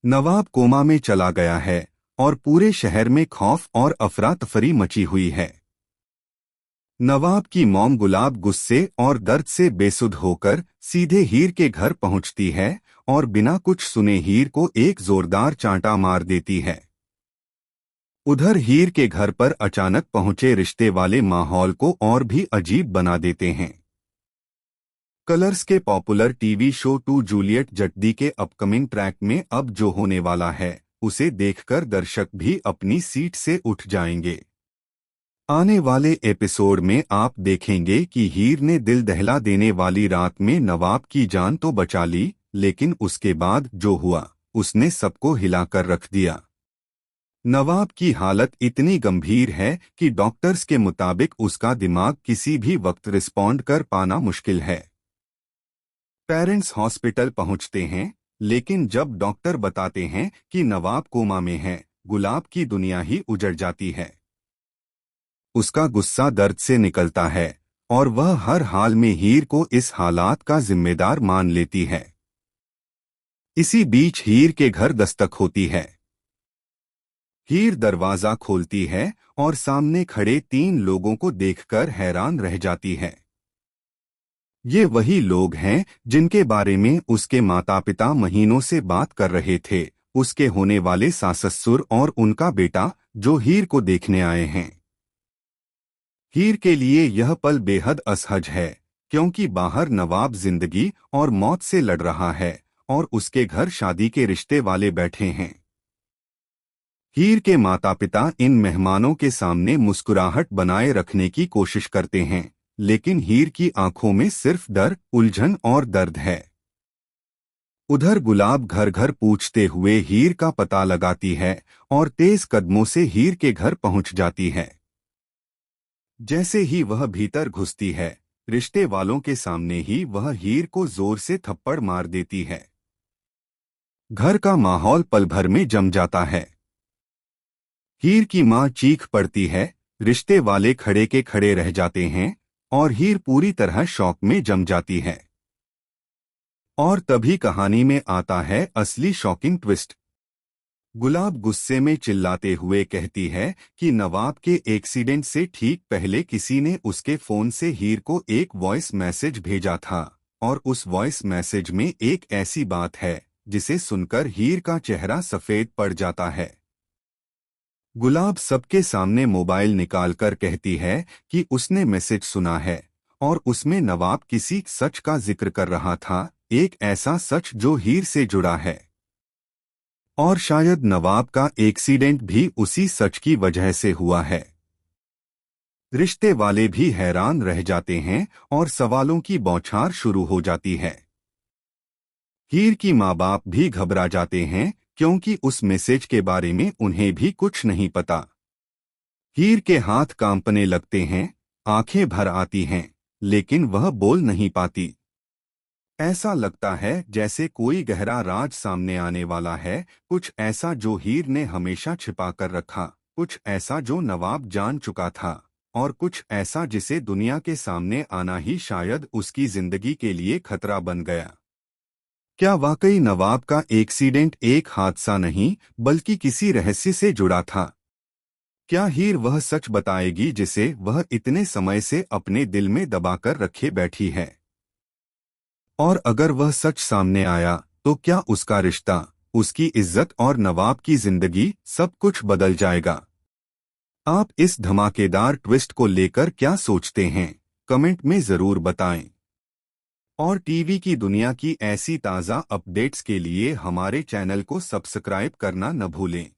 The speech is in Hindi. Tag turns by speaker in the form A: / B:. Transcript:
A: नवाब कोमा में चला गया है और पूरे शहर में खौफ और अफरा तफरी मची हुई है। नवाब की मॉम गुलाब गुस्से और दर्द से बेसुध होकर सीधे हीर के घर पहुंचती है और बिना कुछ सुने हीर को एक जोरदार चांटा मार देती है। उधर हीर के घर पर अचानक पहुंचे रिश्ते वाले माहौल को और भी अजीब बना देते हैं। कलर्स के popular TV show Tu Juliet Jatti के अपकमिंग ट्रैक में अब जो होने वाला है उसे देखकर दर्शक भी अपनी सीट से उठ जाएंगे। आने वाले एपिसोड में आप देखेंगे कि हीर ने दिल दहला देने वाली रात में नवाब की जान तो बचा ली, लेकिन उसके बाद जो हुआ उसने सबको हिलाकर रख दिया। नवाब की हालत इतनी गंभीर है कि डॉक्टर्स के मुताबिक उसका दिमाग किसी भी वक्त रिस्पॉन्ड कर पाना मुश्किल है। पेरेंट्स हॉस्पिटल पहुंचते हैं, लेकिन जब डॉक्टर बताते हैं कि नवाब कोमा में है, गुलाब की दुनिया ही उजड़ जाती है। उसका गुस्सा दर्द से निकलता है और वह हर हाल में हीर को इस हालात का जिम्मेदार मान लेती है। इसी बीच हीर के घर दस्तक होती है। हीर दरवाजा खोलती है और सामने खड़े 3 लोगों को देखकर हैरान रह जाती है। ये वही लोग हैं जिनके बारे में उसके माता पिता महीनों से बात कर रहे थे, उसके होने वाले सास-ससुर और उनका बेटा जो हीर को देखने आए हैं। हीर के लिए यह पल बेहद असहज है, क्योंकि बाहर नवाब जिंदगी और मौत से लड़ रहा है और उसके घर शादी के रिश्ते वाले बैठे हैं। हीर के माता पिता इन मेहमानों के सामने मुस्कुराहट बनाए रखने की कोशिश करते हैं, लेकिन हीर की आंखों में सिर्फ डर, उलझन और दर्द है। उधर गुलाब घर घर पूछते हुए हीर का पता लगाती है और तेज कदमों से हीर के घर पहुंच जाती है। जैसे ही वह भीतर घुसती है, रिश्ते वालों के सामने ही वह हीर को जोर से थप्पड़ मार देती है। घर का माहौल पल भर में जम जाता है। हीर की मां चीख पड़ती है, रिश्ते वाले खड़े के खड़े रह जाते हैं और हीर पूरी तरह शॉक में जम जाती है। और तभी कहानी में आता है असली शॉकिंग ट्विस्ट। गुलाब गुस्से में चिल्लाते हुए कहती है कि नवाब के एक्सीडेंट से ठीक पहले किसी ने उसके फोन से हीर को एक वॉइस मैसेज भेजा था और उस वॉइस मैसेज में एक ऐसी बात है जिसे सुनकर हीर का चेहरा सफेद पड़ जाता है। गुलाब सबके सामने मोबाइल निकालकर कहती है कि उसने मैसेज सुना है और उसमें नवाब किसी सच का जिक्र कर रहा था, एक ऐसा सच जो हीर से जुड़ा है। और शायद नवाब का एक्सीडेंट भी उसी सच की वजह से हुआ है। रिश्ते वाले भी हैरान रह जाते हैं और सवालों की बौछार शुरू हो जाती है। हीर की माँ बाप भी घबरा जाते हैं, क्योंकि उस मैसेज के बारे में उन्हें भी कुछ नहीं पता। हीर के हाथ कांपने लगते हैं, आंखें भर आती हैं, लेकिन वह बोल नहीं पाती। ऐसा लगता है जैसे कोई गहरा राज सामने आने वाला है, कुछ ऐसा जो हीर ने हमेशा छिपा कर रखा, कुछ ऐसा जो नवाब जान चुका था और कुछ ऐसा जिसे दुनिया के सामने आना ही शायद उसकी जिंदगी के लिए खतरा बन गया। क्या वाकई नवाब का एक्सीडेंट एक हादसा नहीं बल्कि किसी रहस्य से जुड़ा था? क्या हीर वह सच बताएगी जिसे वह इतने समय से अपने दिल में दबाकर रखे बैठी है? और अगर वह सच सामने आया तो क्या उसका रिश्ता, उसकी इज्जत और नवाब की जिंदगी सब कुछ बदल जाएगा? आप इस धमाकेदार ट्विस्ट को लेकर क्या सोचते हैं? कमेंट में जरूर बताएं। और टीवी की दुनिया की ऐसी ताज़ा अपडेट्स के लिए हमारे चैनल को सब्सक्राइब करना न भूलें।